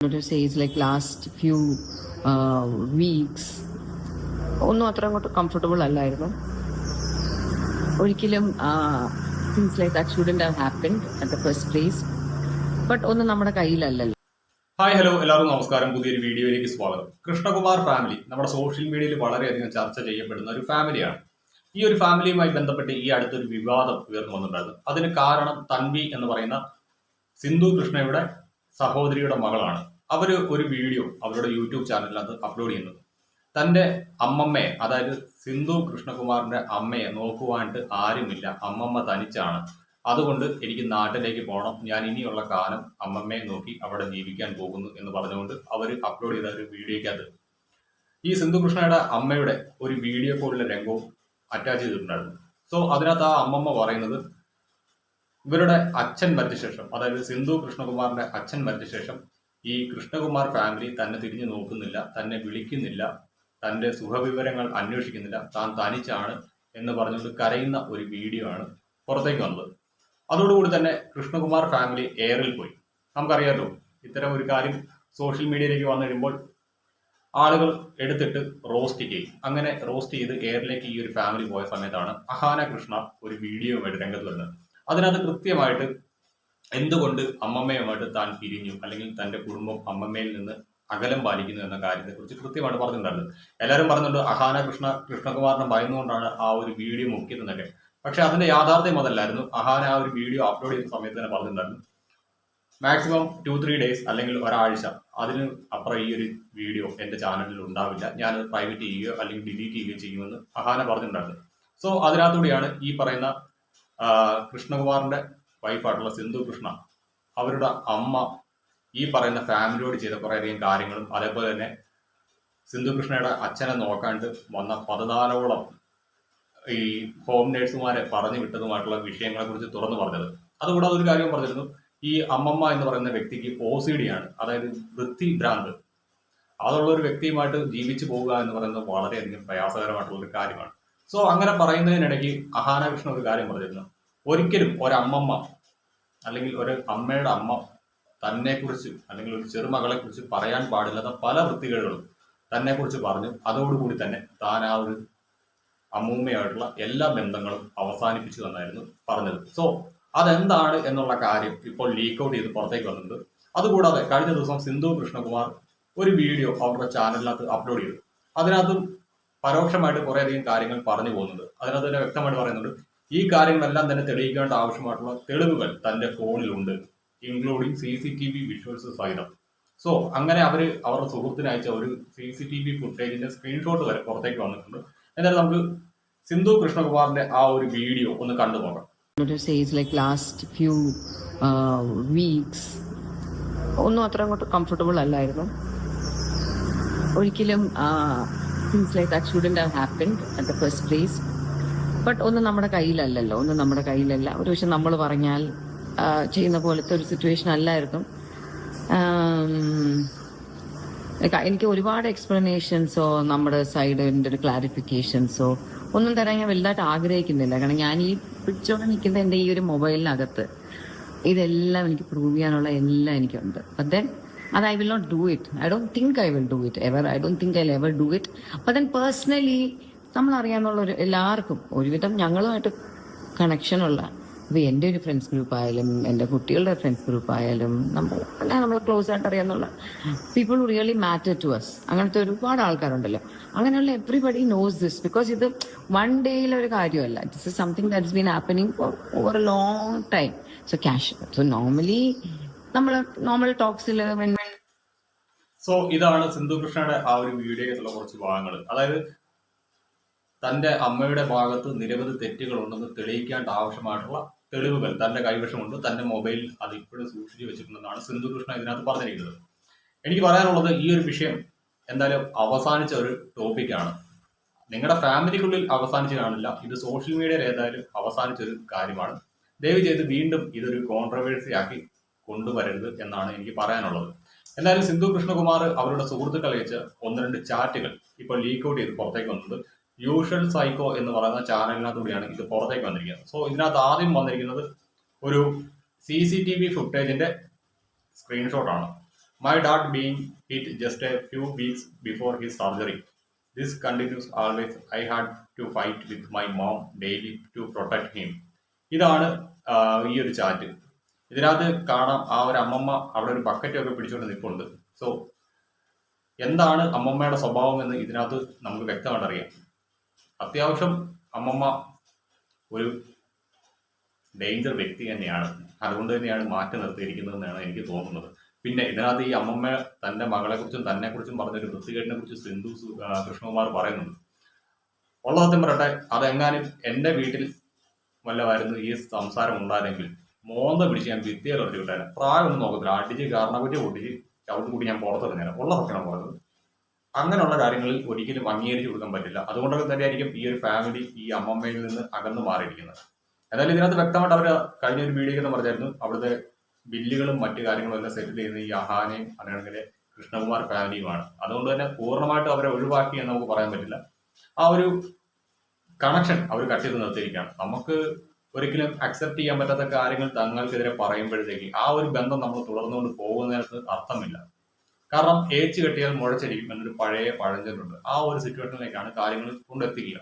to say is like last few weeks ഒന്നും അത്ര അങ്ങോട്ട് കംഫർട്ടബിൾ അല്ലായിരുന്നു ഒരിക്കലും. Things like that shouldn't have happened at the first place. But ഒന്നും നമ്മുടെ കയ്യിലല്ലല്ലോ. ഹായ് ഹലോ എല്ലാവർക്കും നമസ്കാരം. പുതിയൊരു വീഡിയോയിലേക്ക് സ്വാഗതം. കൃഷ്ണകുമാർ ഫാമിലി നമ്മുടെ സോഷ്യൽ മീഡിയയിൽ വളരെയധികം ചർച്ച ചെയ്യപ്പെടുന്ന ഒരു ഫാമിലിയാണ്. ഈ ഒരു ഫാമിലിയുമായി ബന്ധപ്പെട്ട് ഈ അടുത്തൊരു വിവാദം ഉയർന്നു വന്നിട്ടുണ്ടായിരുന്നു. അതിന് കാരണം തൻവി എന്ന് പറയുന്ന സിന്ധു കൃഷ്ണയുടെ സഹോദരിയുടെ മകളാണ്. അവർ ഒരു വീഡിയോ അവരുടെ യൂട്യൂബ് ചാനലിനകത്ത് അപ്ലോഡ് ചെയ്യുന്നത് തൻ്റെ അമ്മമ്മയെ, അതായത് സിന്ധു കൃഷ്ണകുമാറിന്റെ അമ്മയെ നോക്കുവാനായിട്ട് ആരുമില്ല, അമ്മമ്മ തനിച്ചാണ്, അതുകൊണ്ട് എനിക്ക് നാട്ടിലേക്ക് പോകണം, ഞാൻ ഇനിയുള്ള കാലം അമ്മമ്മയെ നോക്കി അവിടെ ജീവിക്കാൻ പോകുന്നു എന്ന് പറഞ്ഞുകൊണ്ട് അവർ അപ്ലോഡ് ചെയ്ത ഒരു വീഡിയോയ്ക്കകത്ത് ഈ സിന്ധു കൃഷ്ണയുടെ അമ്മയുടെ ഒരു വീഡിയോ കോളിലെ രംഗവും അറ്റാച്ച് ചെയ്തിട്ടുണ്ടായിരുന്നു. സോ അതിനകത്ത് ആ അമ്മമ്മ പറയുന്നത് ഇവരുടെ അച്ഛൻ മരിച്ച ശേഷം, അതായത് സിന്ധു കൃഷ്ണകുമാറിന്റെ അച്ഛൻ മരിച്ച ശേഷം ഈ കൃഷ്ണകുമാർ ഫാമിലി തന്നെ തിരിഞ്ഞു നോക്കുന്നില്ല, തന്നെ വിളിക്കുന്നില്ല, തന്റെ സുഖവിവരങ്ങൾ അന്വേഷിക്കുന്നില്ല, താൻ തനിച്ചാണ് എന്ന് പറഞ്ഞുകൊണ്ട് കരയുന്ന ഒരു വീഡിയോ ആണ് പുറത്തേക്ക് വന്നത്. അതോടുകൂടി തന്നെ കൃഷ്ണകുമാർ ഫാമിലി എയറിൽ പോയി. നമുക്കറിയാമല്ലോ, ഇത്തരം ഒരു കാര്യം സോഷ്യൽ മീഡിയയിലേക്ക് വന്നു കഴിയുമ്പോൾ ആളുകൾ എടുത്തിട്ട് റോസ്റ്റ് ചെയ്യും. അങ്ങനെ റോസ്റ്റ് ചെയ്ത് എയറിലേക്ക് ഈ ഒരു ഫാമിലി പോയ സമയത്താണ് അഹാന കൃഷ്ണ ഒരു വീഡിയോയുമായിട്ട് രംഗത്ത് വരുന്നത്. അതിനകത്ത് കൃത്യമായിട്ട് എന്തുകൊണ്ട് അമ്മമ്മയുമായിട്ട് താൻ പിരിഞ്ഞു, അല്ലെങ്കിൽ തന്റെ കുടുംബം അമ്മമ്മയിൽ നിന്ന് അകലം പാലിക്കുന്നു എന്ന കാര്യത്തെക്കുറിച്ച് കൃത്യമായിട്ട് പറഞ്ഞിട്ടുണ്ടായിരുന്നു. എല്ലാവരും പറയുന്നുണ്ട് അഹാന കൃഷ്ണകുമാറിനെ ഭയന്നുകൊണ്ടാണ് ആ ഒരു വീഡിയോ മുക്കിയതെന്നൊക്കെ. പക്ഷെ അതിന്റെ യാഥാർത്ഥ്യം അതല്ലായിരുന്നു. അഹാന ആ ഒരു വീഡിയോ അപ്ലോഡ് ചെയ്യുന്ന സമയത്ത് തന്നെ പറഞ്ഞിട്ടുണ്ടായിരുന്നു മാക്സിമം 2-3 ഡേയ്സ് അല്ലെങ്കിൽ ഒരാഴ്ച, അതിന് അപ്പുറം ഈ ഒരു വീഡിയോ എന്റെ ചാനലിൽ ഉണ്ടാവില്ല, ഞാനത് പ്രൈവറ്റ് ചെയ്യുകയോ അല്ലെങ്കിൽ ഡിലീറ്റ് ചെയ്യുകയോ ചെയ്യുമെന്ന് അഹാന പറഞ്ഞിട്ടുണ്ടായിരുന്നു. സോ അതിനകത്തൂടെയാണ് ഈ പറയുന്ന കൃഷ്ണകുമാറിന്റെ വൈഫായിട്ടുള്ള സിന്ധു കൃഷ്ണ അവരുടെ അമ്മ ഈ പറയുന്ന ഫാമിലിയോട് ചെയ്ത കുറേയധികം കാര്യങ്ങളും, അതേപോലെ തന്നെ സിന്ധു കൃഷ്ണയുടെ അച്ഛനെ നോക്കാണ്ട് വന്ന 14ഓളം ഈ ഹോം നേഴ്സുമാരെ പറഞ്ഞു വിട്ടതുമായിട്ടുള്ള വിഷയങ്ങളെ കുറിച്ച് തുറന്നു പറഞ്ഞത്. അതുകൂടാതെ ഒരു കാര്യം പറഞ്ഞിരുന്നു, ഈ അമ്മമ്മ എന്ന് പറയുന്ന വ്യക്തിക്ക് OCD ആണ്, അതായത് വൃത്തി ഭ്രാന്ത്. അതുള്ള ഒരു വ്യക്തിയുമായിട്ട് ജീവിച്ചു പോവുക എന്ന് പറയുന്നത് വളരെയധികം പ്രയാസകരമായിട്ടുള്ള ഒരു കാര്യമാണ്. സോ അങ്ങനെ പറയുന്നതിനിടയ്ക്ക് അഹാന കൃഷ്ണ ഒരു കാര്യം പറഞ്ഞിരുന്നു, ഒരിക്കലും ഒരമ്മമ്മ അല്ലെങ്കിൽ ഒരു അമ്മയുടെ അമ്മ തന്നെ കുറിച്ച് അല്ലെങ്കിൽ ഒരു ചെറുമകളെ കുറിച്ച് പറയാൻ പാടില്ലാത്ത പല വൃത്തികേടുകളും തന്നെ കുറിച്ച് പറഞ്ഞു. അതോടുകൂടി തന്നെ താൻ ആ ഒരു അമ്മൂമ്മയായിട്ടുള്ള എല്ലാ ബന്ധങ്ങളും അവസാനിപ്പിച്ചു എന്നായിരുന്നു പറഞ്ഞത്. സോ അതെന്താണ് എന്നുള്ള കാര്യം ഇപ്പോൾ ലീക്ക് ഔട്ട് ചെയ്ത് പുറത്തേക്ക് വന്നിട്ടുണ്ട്. അതുകൂടാതെ കഴിഞ്ഞ ദിവസം സിന്ധു കൃഷ്ണകുമാർ ഒരു വീഡിയോ അവരുടെ ചാനലിനകത്ത് അപ്ലോഡ് ചെയ്തു. അതിനകത്തും പരോക്ഷമായിട്ട് കുറേയധികം കാര്യങ്ങൾ പറഞ്ഞു പോകുന്നുണ്ട്. അതിനകത്ത് തന്നെ വ്യക്തമായിട്ട് പറയുന്നുണ്ട് ഈ കാര്യങ്ങളെല്ലാം തന്നെ തെളിയിക്കേണ്ട ആവശ്യമായിട്ടുള്ള തെളിവുകൾ തന്റെ ഫോണിലുണ്ട്, ഇൻക്ലൂഡിങ് CCTV വിഷ്വൽസ് സഹിതം. സോ അങ്ങനെ അവരുടെ സുഹൃത്തിന് അയച്ച ഒരു CCTV ഫുട്ടേജിന്റെ സ്ക്രീൻഷോട്ട് വരെ പുറത്തേക്ക് വന്നിട്ടുണ്ട്. എന്നാലും നമുക്ക് സിന്ധു കൃഷ്ണകുമാറിന്റെ ആ ഒരു വീഡിയോ ഒന്ന് കണ്ടു നോക്കാം. To say is like last few weeks ഒന്നും അത്ര അങ്ങോട്ട് കംഫർട്ടബിൾ അല്ലായിരുന്നു ഒരിക്കലും. Things like that shouldn't have happened at the first place. But ഒന്നും നമ്മുടെ കയ്യിലല്ലല്ലോ, ഒന്നും നമ്മുടെ കയ്യിലല്ല. ഒരു പക്ഷെ നമ്മൾ പറഞ്ഞാൽ ചെയ്യുന്ന പോലത്തെ ഒരു സിറ്റുവേഷൻ അല്ലായിരുന്നു. എനിക്ക് ഒരുപാട് എക്സ്പ്ലനേഷൻസോ നമ്മുടെ സൈഡിൻ്റെ ഒരു ക്ലാരിഫിക്കേഷൻസോ ഒന്നും തരാൻ ഞാൻ വലുതായിട്ട് ആഗ്രഹിക്കുന്നില്ല. കാരണം ഞാൻ ഈ പിടിച്ചോടെ നിൽക്കുന്ന എൻ്റെ ഈ ഒരു മൊബൈലിനകത്ത് ഇതെല്ലാം എനിക്ക് പ്രൂവ് ചെയ്യാനുള്ള എല്ലാം എനിക്കുണ്ട്. ബട്ട് ദെൻ അത് I will not do it. I don't think I will do it ever. I don't think I ever do it. But then personally നമ്മളറിയാന്നുള്ള ഒരു എല്ലാവർക്കും ഒരുവിധം ഞങ്ങളുമായിട്ട് കണക്ഷനുള്ള, ഇപ്പം എൻ്റെ ഒരു ഫ്രണ്ട്സ് ഗ്രൂപ്പ് ആയാലും എൻ്റെ കുട്ടികളുടെ ഫ്രണ്ട്സ് ഗ്രൂപ്പ് ആയാലും നമ്മൾ ക്ലോസ് ആയിട്ട് അറിയാന്നുള്ള people who really matter to us, അങ്ങനത്തെ ഒരുപാട് ആൾക്കാരുണ്ടല്ലോ. അങ്ങനെയുള്ള എവ്രിബഡി നോസ് ദിസ്. ബിക്കോസ് ഇത് വൺ ഡേയിലെ ഒരു കാര്യമല്ല. This is something that's been happening for over a long time. So normally നമ്മൾ നോർമൽ ടോക്സിൽ സോ ഇതാണ് സിന്ധു കൃഷ്ണയുടെ ആ ഒരു വീഡിയോയിലുള്ള കുറച്ച് ഭാഗങ്ങൾ. അതായത് തന്റെ അമ്മയുടെ ഭാഗത്ത് നിരവധി തെറ്റുകളുണ്ടെന്ന് തെളിയിക്കേണ്ട ആവശ്യമായിട്ടുള്ള തെളിവുകൾ തന്റെ കൈവശമുണ്ട്, തന്റെ മൊബൈലിൽ അത് ഇപ്പോഴും സൂക്ഷിച്ചു വെച്ചിട്ടുണ്ടെന്നാണ് സിന്ധു കൃഷ്ണ ഇതിനകത്ത് പറഞ്ഞിരിക്കുന്നത്. എനിക്ക് പറയാനുള്ളത്, ഈ ഒരു വിഷയം എന്തായാലും അവസാനിച്ച ഒരു ടോപ്പിക്കാണ്. നിങ്ങളുടെ ഫാമിലിക്കുള്ളിൽ അവസാനിച്ച് കാണില്ല, ഇത് സോഷ്യൽ മീഡിയയിൽ ഏതായാലും അവസാനിച്ച ഒരു കാര്യമാണ്. ദയവ് ചെയ്ത് വീണ്ടും ഇതൊരു കോൺട്രവേഴ്സി ആക്കി കൊണ്ടുവരരുത് എന്നാണ് എനിക്ക് പറയാനുള്ളത്. എന്തായാലും സിന്ധു കൃഷ്ണകുമാർ അവരുടെ സുഹൃത്തുക്കളെ വെച്ച് 1-2 ചാറ്റുകൾ ഇപ്പോൾ ലീക്ക് ഔട്ട് ചെയ്ത് പുറത്തേക്ക് വന്നത് യൂഷ്വൽ സൈക്കോ എന്ന് പറയുന്ന ചാനലിനകത്തൂടെയാണ് ഇത് പുറത്തേക്ക് വന്നിരിക്കുന്നത്. സോ ഇതിനകത്ത് ആദ്യം വന്നിരിക്കുന്നത് ഒരു CCTV ഫുട്ടേജിന്റെ സ്ക്രീൻഷോട്ടാണ്. My dad being hit just a few weeks before his surgery. This continues always. I had to fight with my mom daily to protect him. ഇതാണ് ഈ ഒരു ചാറ്റ്. ഇതിനകത്ത് കാണാം ആ ഒരു അമ്മമ്മ അവിടെ ഒരു ബക്കറ്റ് ഒക്കെ പിടിച്ചുകൊണ്ട് നിൽപ്പുണ്ട്. സോ എന്താണ് അമ്മമ്മയുടെ സ്വഭാവം എന്ന് ഇതിനകത്ത് നമുക്ക് വ്യക്തമായിട്ട് അറിയാം. അത്യാവശ്യം അമ്മമ്മ ഒരു ഡേഞ്ചർ വ്യക്തി തന്നെയാണ്. അതുകൊണ്ട് തന്നെയാണ് മാറ്റി നിർത്തിയിരിക്കുന്നതെന്നാണ് എനിക്ക് തോന്നുന്നത്. പിന്നെ ഇതിനകത്ത് ഈ അമ്മമ്മ തന്റെ മകളെക്കുറിച്ചും തന്നെക്കുറിച്ചും പറഞ്ഞൊരു വൃത്തികേടിനെ കുറിച്ച് സിന്ധു കൃഷ്ണകുമാർ പറയുന്നുണ്ട്. ഉള്ള സത്യം പറയട്ടെ, അതെങ്ങാനും എൻ്റെ വീട്ടിൽ വല്ലതായിരുന്നു ഈ സംസാരം ഉണ്ടായിരുന്നെങ്കിൽ മോന്ത പിടിച്ച് ഞാൻ ഭിത്തിയിൽ ഉറച്ചു വിട്ടാൽ പ്രായമൊന്നും നോക്കത്തില്ല, അടിച്ച് കാരണക്കുറ്റി പൊട്ടിച്ച് ചവിട്ടി കൂട്ടി ഞാൻ പുറത്തിറങ്ങിയാൽ ഉള്ള സത്യമാണ് പറഞ്ഞത്. അങ്ങനെയുള്ള കാര്യങ്ങളിൽ ഒരിക്കലും അംഗീകരിച്ചു കൊടുക്കാൻ പറ്റില്ല. അതുകൊണ്ടൊക്കെ തന്നെയായിരിക്കും ഈ ഒരു ഫാമിലി ഈ അമ്മമ്മയിൽ നിന്ന് അകന്നു മാറിയിരിക്കുന്നത്. എന്നാലും ഇതിനകത്ത് വ്യക്തമായിട്ട് അവർ കഴിഞ്ഞ ഒരു വീഡിയോയിൽ നിന്ന് പറഞ്ഞായിരുന്നു അവിടുത്തെ ബില്ലുകളും മറ്റു കാര്യങ്ങളും എല്ലാം സെറ്റിൽ ചെയ്യുന്നത് ഈ അഹാനയും അല്ലെങ്കിൽ കൃഷ്ണകുമാർ ഫാമിലിയുമാണ്. അതുകൊണ്ട് തന്നെ പൂർണ്ണമായിട്ടും അവരെ ഒഴിവാക്കി എന്ന് നമുക്ക് പറയാൻ പറ്റില്ല. ആ ഒരു കണക്ഷൻ അവർ കട്ട് ചെയ്ത് നിർത്തിയിരിക്കുകയാണ്. നമുക്ക് ഒരിക്കലും അക്സെപ്റ്റ് ചെയ്യാൻ പറ്റാത്ത കാര്യങ്ങൾ തങ്ങൾക്കെതിരെ പറയുമ്പോഴത്തേക്ക് ആ ഒരു ബന്ധം നമ്മൾ തുടർന്നുകൊണ്ട് പോകുന്നതിനകത്ത് അർത്ഥമില്ല. കാരണം ഏച്ച് കെട്ടിയാൽ മുഴച്ചിരിക്കും എന്നൊരു പഴയ പഴഞ്ചൊല്ലുണ്ട്. ആ ഒരു സിറ്റുവേഷനിലേക്കാണ് കാര്യങ്ങൾ കൊണ്ടെത്തിക്കുക.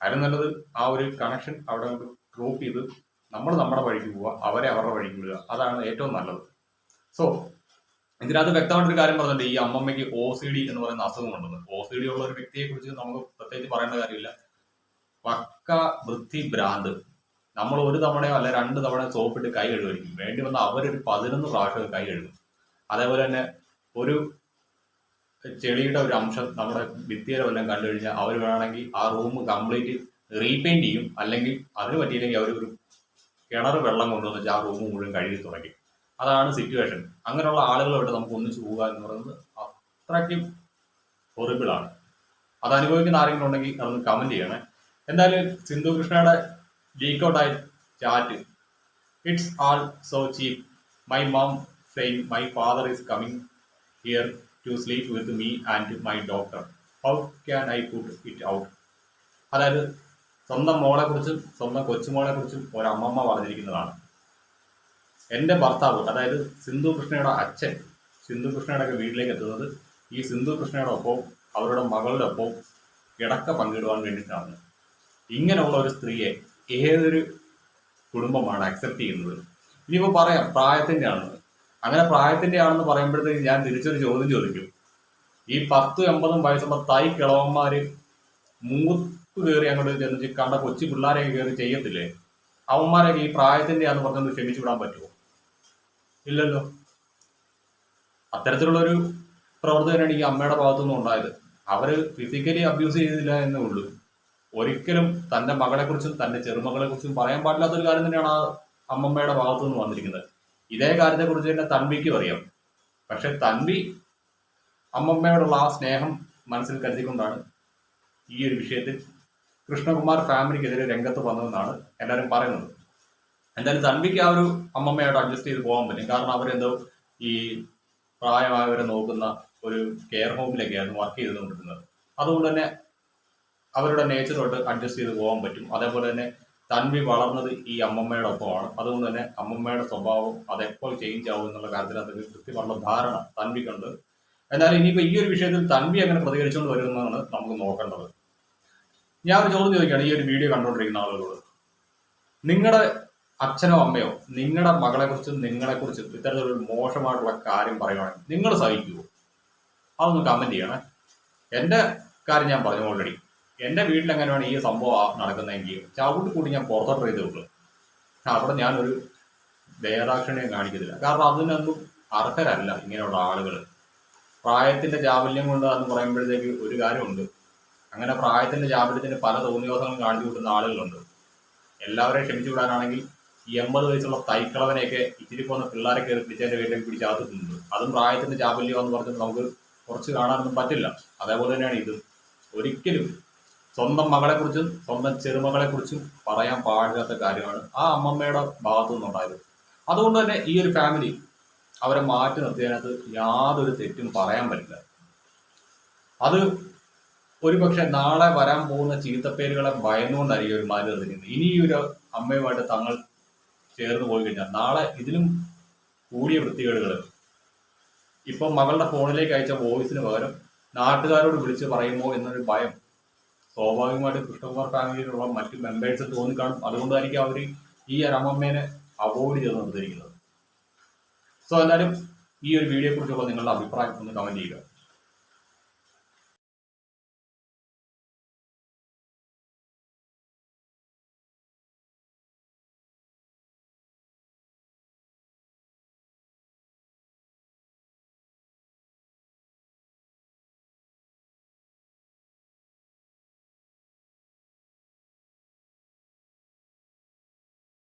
അതിന് നല്ലത് ആ ഒരു കണക്ഷൻ അവിടെ ഡ്രോപ്പ് ചെയ്ത് നമ്മൾ നമ്മുടെ വഴിക്ക് പോവുക, അവരെ അവരുടെ വഴിക്ക് വിടുക. അതാണ് ഏറ്റവും നല്ലത്. സോ ഇതിനകത്ത് വ്യക്തമായിട്ടൊരു കാര്യം പറഞ്ഞിട്ടുണ്ട്, ഈ അമ്മമ്മയ്ക്ക് OCD എന്ന് പറയുന്ന അസുഖമുണ്ടെന്ന്. OCD ഉള്ള ഒരു വ്യക്തിയെ കുറിച്ച് നമുക്ക് പ്രത്യേകിച്ച് പറയേണ്ട കാര്യമില്ല. പക്ക വൃത്തി ഭ്രാന്ത്. നമ്മൾ ഒരു തവണയോ അല്ല 2 തവണ സോപ്പിട്ട് കൈ കഴുകുമായിരിക്കും, വേണ്ടി വന്ന അവരൊരു 11 പ്രാവശ്യം കൈ കഴുകും. അതേപോലെ തന്നെ ഒരു ചെളിയുടെ ഒരു അംശം നമ്മുടെ ഭിത്തിയിലോ എല്ലാം കണ്ടു കഴിഞ്ഞാൽ അവർ വേണമെങ്കിൽ ആ റൂം കംപ്ലീറ്റ് റീപെയിന്റ് ചെയ്യും. അല്ലെങ്കിൽ അതിന് പറ്റിയില്ലെങ്കിൽ അവർ ഒരു കിണർ വെള്ളം കൊണ്ടുവന്ന് ആ റൂം മുഴുവൻ കഴുകി തുടങ്ങി. അതാണ് സിറ്റുവേഷൻ. അങ്ങനെയുള്ള ആളുകളുമായിട്ട് നമുക്ക് ഒന്നിച്ചു പോവുക എന്ന് പറയുന്നത് അത്രയ്ക്കും ഹൊറിബിളാണ്. അത് അനുഭവിക്കുന്ന ആരെങ്കിലും ഉണ്ടെങ്കിൽ അതൊന്ന് കമന്റ് ചെയ്യണേ. എന്തായാലും സിന്ധു കൃഷ്ണയുടെ ലീക്കൗട്ടായ chat, it's all so cheap. My mom saying my father is coming here to sleep with me and my doctor. How can I put it out? അതായത് സ്വന്തം മോളെ കുറിച്ചും സ്വന്തം കൊച്ചുമോളെ കുറിച്ചും ഒരമ്മമ്മ പറഞ്ഞിരിക്കുന്നതാണ്. എൻ്റെ ഭർത്താവ്, അതായത് സിന്ധു കൃഷ്ണയുടെ അച്ഛൻ സിന്ധു കൃഷ്ണയുടെ ഒക്കെ വീട്ടിലേക്ക് എത്തുന്നത് ഈ സിന്ധു കൃഷ്ണയുടെ ഒപ്പം അവരുടെ മകളുടെ ഒപ്പം കിടക്ക പങ്കിടുവാൻ വേണ്ടിയിട്ടാണ്. ഇങ്ങനെയുള്ള ഒരു സ്ത്രീയെ ഏതൊരു കുടുംബമാണ് അക്സെപ്റ്റ് ചെയ്യുന്നത്? ഇനിയിപ്പോൾ പറയാം പ്രായത്തിൻ്റെ ആണെന്ന്. അങ്ങനെ പ്രായത്തിൻ്റെ ആണെന്ന് പറയുമ്പോഴത്തേക്ക് ഞാൻ തിരിച്ചൊരു ചോദ്യം ചോദിക്കും. ഈ 10-80 വയസ്സുള്ള തൈ കിളവന്മാര് മൂത്ത് കയറി അങ്ങോട്ട് ചെന്ന് കണ്ട കൊച്ചു പിള്ളേരെയൊക്കെ കയറി ചെയ്യത്തില്ലേ? അവന്മാരെയൊക്കെ ഈ പ്രായത്തിൻ്റെ ആണെന്ന് പറഞ്ഞൊന്ന് ക്ഷമിച്ചു വിടാൻ പറ്റുമോ? ഇല്ലല്ലോ. അത്തരത്തിലുള്ളൊരു പ്രവർത്തകനാണ് ഈ അമ്മയുടെ ഭാഗത്തുനിന്നും ഉണ്ടായത്. അവര് ഫിസിക്കലി അബ്യൂസ് ചെയ്തില്ല എന്നേ ഉള്ളൂ. ഒരിക്കലും തന്റെ മകളെക്കുറിച്ചും തന്റെ ചെറുമകളെക്കുറിച്ചും പറയാൻ പാടില്ലാത്തൊരു കാര്യം തന്നെയാണ് ആ അമ്മമ്മയുടെ ഭാഗത്തു നിന്ന് വന്നിരിക്കുന്നത്. ഇതേ കാര്യത്തെക്കുറിച്ച് തന്നെ തൻവിക്കും അറിയാം. പക്ഷെ തൻവി അമ്മമ്മയോടുള്ള ആ സ്നേഹം മനസ്സിൽ കരുതിക്കൊണ്ടാണ് ഈ ഒരു വിഷയത്തിൽ കൃഷ്ണകുമാർ ഫാമിലിക്കെതിരെ രംഗത്ത് വന്നതെന്നാണ് എല്ലാവരും പറയുന്നത്. എന്തായാലും തൻവിക്ക് ആ ഒരു അമ്മമ്മയോട് അഡ്ജസ്റ്റ് ചെയ്ത് പോകാൻ പറ്റും. കാരണം അവരെന്തോ ഈ പ്രായമായവരെ നോക്കുന്ന ഒരു കെയർ ഹോമിലൊക്കെയായിരുന്നു വർക്ക് ചെയ്തുകൊണ്ടിരുന്നത്. അതുകൊണ്ട് തന്നെ അവരുടെ നേച്ചറോട്ട് അഡ്ജസ്റ്റ് ചെയ്ത് പോകാൻ പറ്റും. അതേപോലെ തന്നെ തൻവി വളർന്നത് ഈ അമ്മമ്മയുടെ ഒപ്പമാണ്. അതുകൊണ്ട് തന്നെ അമ്മമ്മയുടെ സ്വഭാവം അതെപ്പോൾ ചേഞ്ച് ആവും എന്നുള്ള കാര്യത്തിൽ അതൊക്കെ കൃത്യമുള്ള ധാരണ തൻവിക്കുണ്ട്. എന്നാലും ഇനിയിപ്പോൾ ഈ ഒരു വിഷയത്തിൽ തൻവി അങ്ങനെ പ്രതികരിച്ചുകൊണ്ട് വരുന്നതാണ് നമുക്ക് നോക്കേണ്ടത്. ഞാൻ ഒരു ചോദ്യം ചോദിക്കുകയാണ് ഈ ഒരു വീഡിയോ കണ്ടുകൊണ്ടിരിക്കുന്ന ആളുകളോട്. നിങ്ങളുടെ അച്ഛനോ അമ്മയോ നിങ്ങളുടെ മകളെക്കുറിച്ചും നിങ്ങളെക്കുറിച്ചും ഇത്തരത്തിലൊരു മോശമായിട്ടുള്ള കാര്യം പറയുകയാണെങ്കിൽ നിങ്ങൾ സഹിക്കുമോ? അതൊന്ന് കമന്റ് ചെയ്യണേ. എൻ്റെ കാര്യം ഞാൻ പറഞ്ഞു ഓൾറെഡി. എൻ്റെ വീട്ടിൽ എങ്ങനെയാണ് ഈ സംഭവം നടക്കുന്നതെങ്കിൽ ചവിട്ടി കൂടി ഞാൻ പുറത്തോട്ട് ചെയ്തേ ഉള്ളൂ. അവിടെ ഞാനൊരു ദയദാക്ഷിണ്യം കാണിക്കത്തില്ല. കാരണം അതിനൊന്നും അർഹരല്ല ഇങ്ങനെയുള്ള ആളുകൾ. പ്രായത്തിന്റെ ചാബല്യം കൊണ്ട് എന്ന് പറയുമ്പോഴത്തേക്ക് ഒരു കാര്യമുണ്ട്. അങ്ങനെ പ്രായത്തിന്റെ ചാബല്യത്തിന് പല തോന്നിയോസങ്ങളും കാണിച്ചു കൂട്ടുന്ന ആളുകളുണ്ട്. എല്ലാവരെയും ക്ഷമിച്ചു വിടാനാണെങ്കിൽ ഈ 80 വയസ്സുള്ള തൈക്കളവനെയൊക്കെ ഇച്ചിരി പോകുന്ന പിള്ളേരെ കയറി പിടിച്ചതിന്റെ വീട്ടിലേക്ക് പിടിച്ചാത്തുന്നുണ്ട്. അതും പ്രായത്തിന്റെ ചാബല്യം എന്ന് പറഞ്ഞിട്ട് നമുക്ക് കുറച്ച് കാണാനൊന്നും പറ്റില്ല. അതേപോലെ തന്നെയാണ് ഇത്. ഒരിക്കലും സ്വന്തം മകളെക്കുറിച്ചും സ്വന്തം ചെറുമകളെക്കുറിച്ചും പറയാൻ പാടില്ലാത്ത കാര്യമാണ് ആ അമ്മമ്മയുടെ ഭാഗത്തു നിന്നുണ്ടായത്. അതുകൊണ്ട് തന്നെ ഈ ഒരു ഫാമിലി അവരെ മാറ്റി നിർത്തിയതിനകത്ത് യാതൊരു തെറ്റും പറയാൻ പറ്റില്ല. അത് ഒരുപക്ഷെ നാളെ വരാൻ പോകുന്ന ചീത്തപ്പേരുകളെ ഭയന്നുകൊണ്ടായിരിക്കും ഒരു മാറ്റി നിർത്തിക്കുന്നത്. ഇനി ഈ ഒരു അമ്മയുമായിട്ട് തങ്ങൾ ചേർന്ന് പോയി കഴിഞ്ഞാൽ നാളെ ഇതിലും കൂടിയ വൃത്തികേടുകൾ ഇപ്പം മകളുടെ ഫോണിലേക്ക് അയച്ച വോയിസിന് പകരം നാട്ടുകാരോട് വിളിച്ച് പറയുമോ എന്നൊരു ഭയം സ്വാഭാവികമായിട്ട് കൃഷ്ണകുമാർ ഫാമിലിയിലുള്ള മറ്റു മെമ്പേഴ്സ് തോന്നിക്കാണും. അതുകൊണ്ടായിരിക്കും അവർ ഈ ഒരു അമ്മമ്മേനെ അവോയ്ഡ് ചെയ്ത് നിർത്തിയിരിക്കുന്നത്. സോ എന്തായാലും ഈ ഒരു വീഡിയോയെ കുറിച്ചുള്ള നിങ്ങളുടെ അഭിപ്രായം ഒന്ന് കമന്റ് ചെയ്യുക.